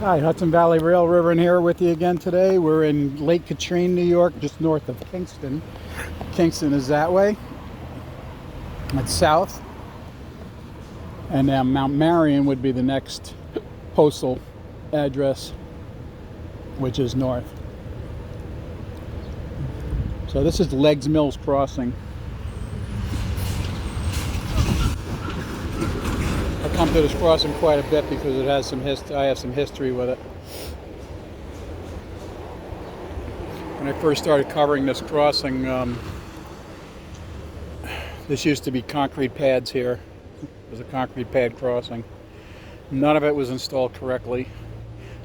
Hi, Hudson Valley Rail River in here with you again today. We're in Lake Katrine, New York, just north of Kingston. Kingston is that way. It's south. And now Mount Marion would be the next postal address, which is north. So this is Leggs Mills Crossing. I come to this crossing quite a bit because it has some I have some history with it. When I first started covering this crossing, this used to be concrete pads here. It was a concrete pad crossing. None of it was installed correctly.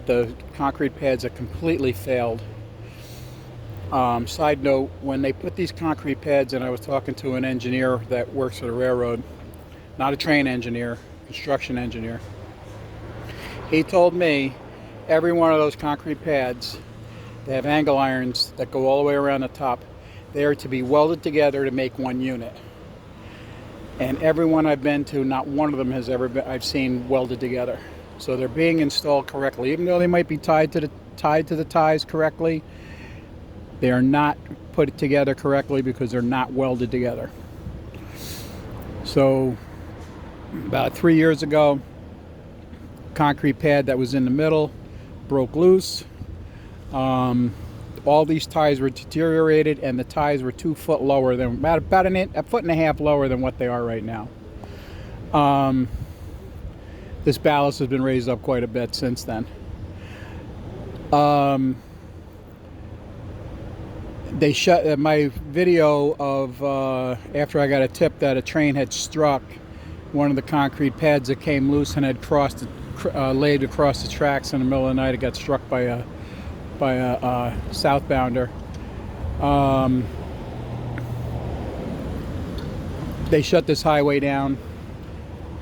The concrete pads have completely failed. Side note, when they put these concrete pads in, I was talking to an engineer that works for the railroad, not a train engineer, construction engineer. He told me every one of those concrete pads, they have angle irons that go all the way around the top. They are to be welded together to make one unit. And every one I've been to, not one of them has ever been I've seen welded together. So they're being installed correctly, even though they might be tied to the ties correctly. They are not put together correctly because they're not welded together. So about 3 years ago, concrete pad that was in the middle broke loose. All these ties were deteriorated, and the ties were 2 foot lower than about a foot and a half lower than what they are right now. This ballast has been raised up quite a bit since then. They shut my video of after I got a tip that a train had struck one of the concrete pads that came loose and had laid across the tracks in the middle of the night. It got struck by a southbounder. They shut this highway down,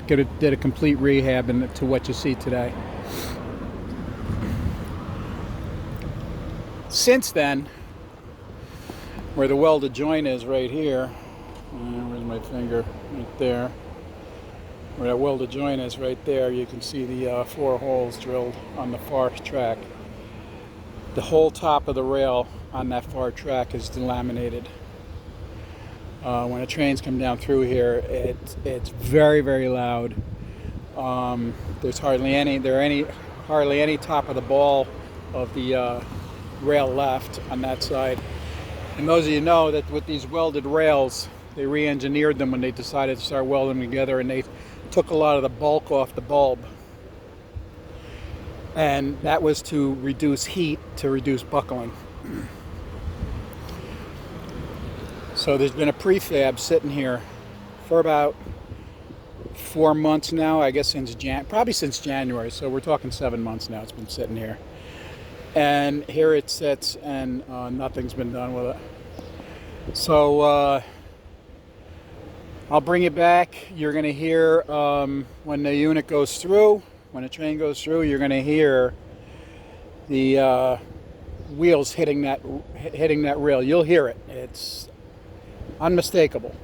did a complete rehab to what you see today. Since then, where the welded joint is right here, where's my finger? Right there. Where that welded joint is right there, you can see the 4 holes drilled on the far track. The whole top of the rail on that far track is delaminated. When the trains come down through here, it's very, very loud. There's hardly any top of the ball of the rail left on that side. And those of you know that with these welded rails, they re-engineered them when they decided to start welding them together, and they took a lot of the bulk off the bulb. And that was to reduce heat, to reduce buckling. So there's been a prefab sitting here for about 4 months now, I guess probably since January. So we're talking 7 months now it's been sitting here. And here it sits, and nothing's been done with it. So I'll bring it back. You're going to hear when the unit goes through, when a train goes through, you're going to hear the wheels hitting that rail. You'll hear it. It's unmistakable.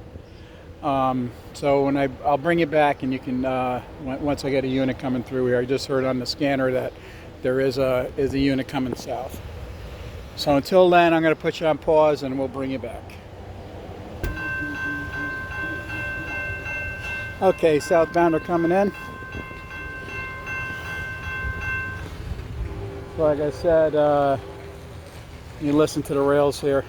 So I'll bring it back, and you can once I get a unit coming through here. I just heard on the scanner that there is a unit coming south. So until then, I'm going to put you on pause, and we'll bring you back. Okay, southbound are coming in. So like I said, you listen to the rails here.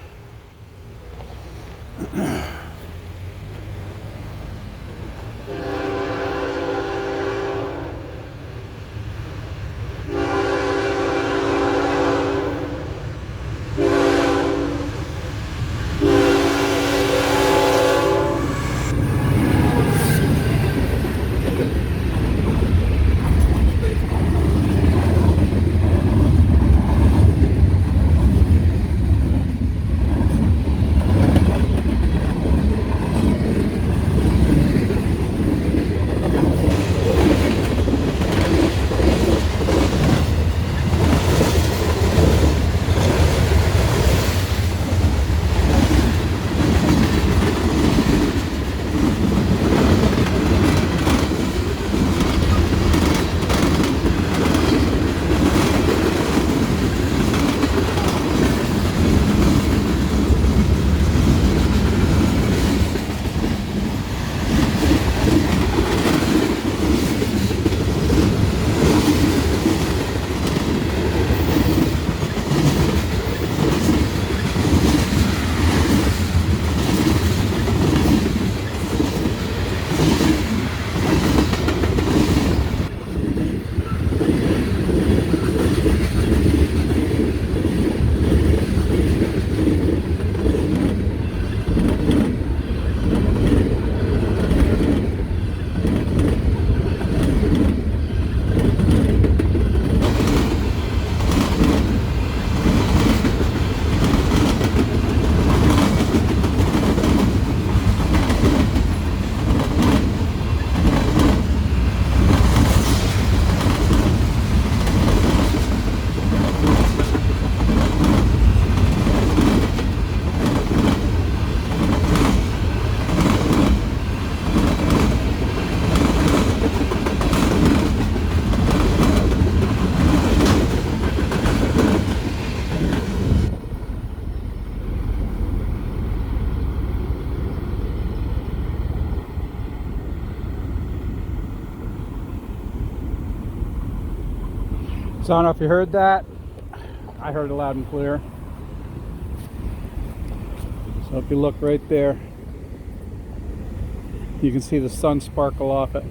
So I don't know if you heard that. I heard it loud and clear. So if you look right there, you can see the sun sparkle off it.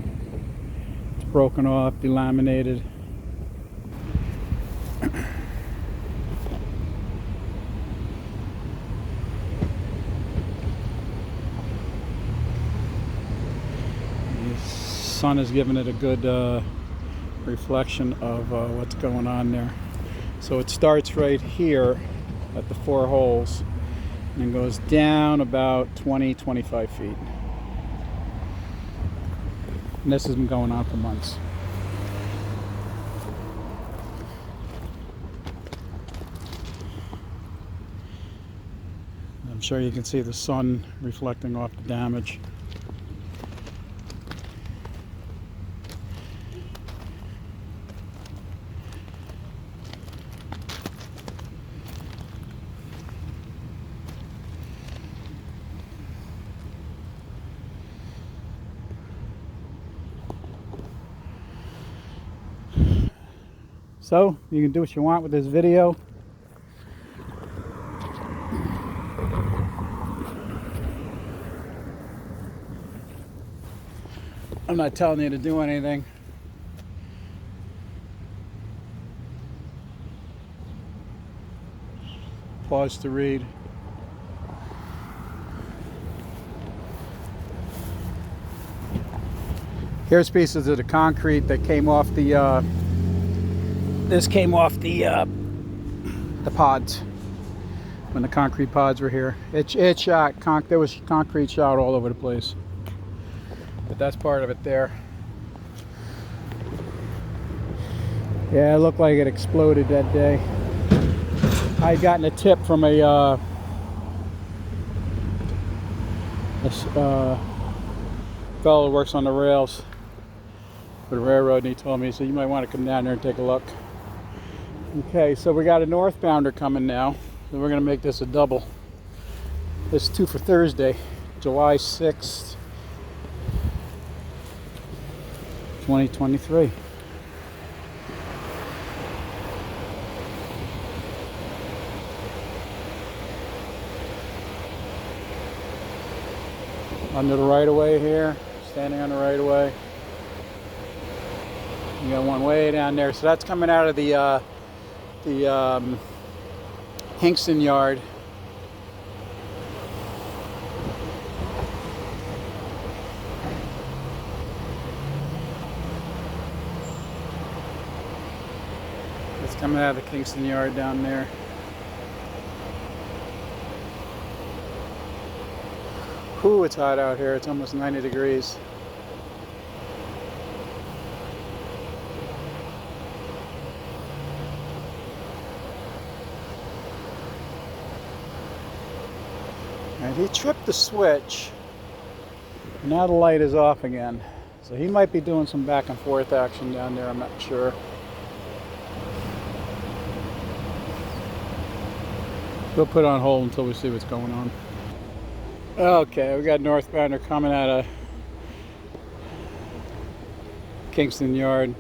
It's broken off, delaminated. The sun is giving it a good reflection of what's going on there. So it starts right here at the 4 holes and goes down about 20-25 feet. And this has been going on for months. I'm sure you can see the sun reflecting off the damage. So you can do what you want with this video. I'm not telling you to do anything. Pause to read. Here's pieces of the concrete that came off the this came off the pods when the concrete pods were here. It shot there was concrete shot all over the place, but that's part of it there. Yeah, it looked like it exploded that day. I had gotten a tip from a fellow who works on the rails for the railroad, and he told me, he said, you might want to come down there and take a look. Okay, so we got a northbounder coming now, so we're going to make this a double. This is 2 for Thursday, July 6th, 2023. Under the right-of-way here, standing on the right-of-way. You got one way down there, so that's coming out of the Hingston yard. It's coming out of the Kingston yard down there. Ooh, it's hot out here. It's almost 90 degrees. And he tripped the switch. Now the light is off again. So he might be doing some back and forth action down there, I'm not sure. We'll put it on hold until we see what's going on. Okay, we got northbounder coming out of Kingston Yard.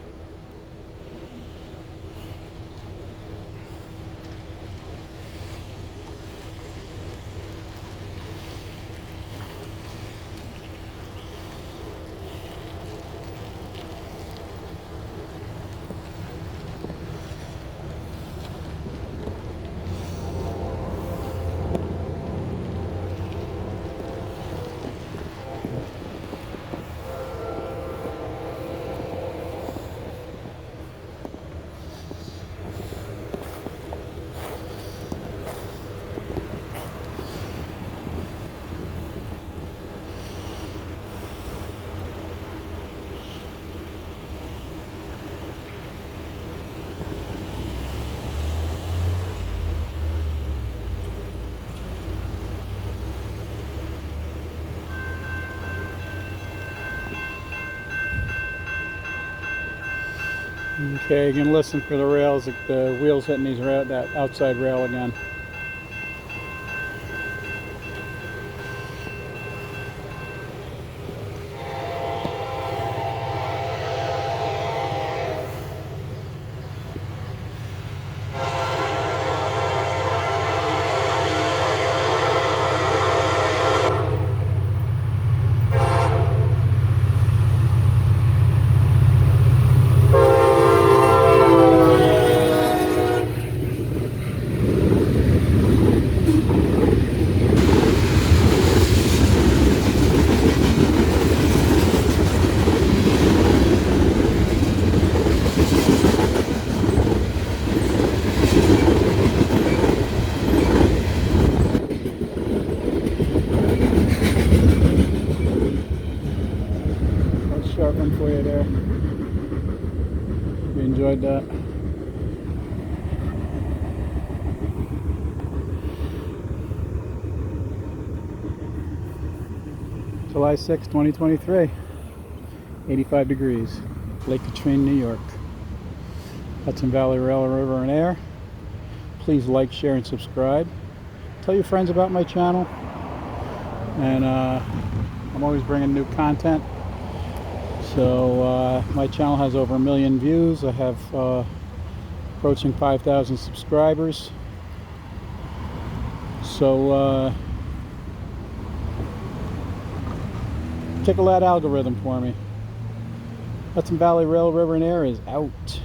Okay, you can listen for the rails, the wheels hitting that outside rail again. you enjoyed that. July 6, 2023, 85 degrees, Lake Katrina, New York. Hudson Valley Rail, River, and Air. Please like, share, and subscribe. Tell your friends about my channel. And I'm always bringing new content. So my channel has over 1 million views. I have approaching 5,000 subscribers. So tickle that algorithm for me. Hudson Valley Rail, River, and Air is out.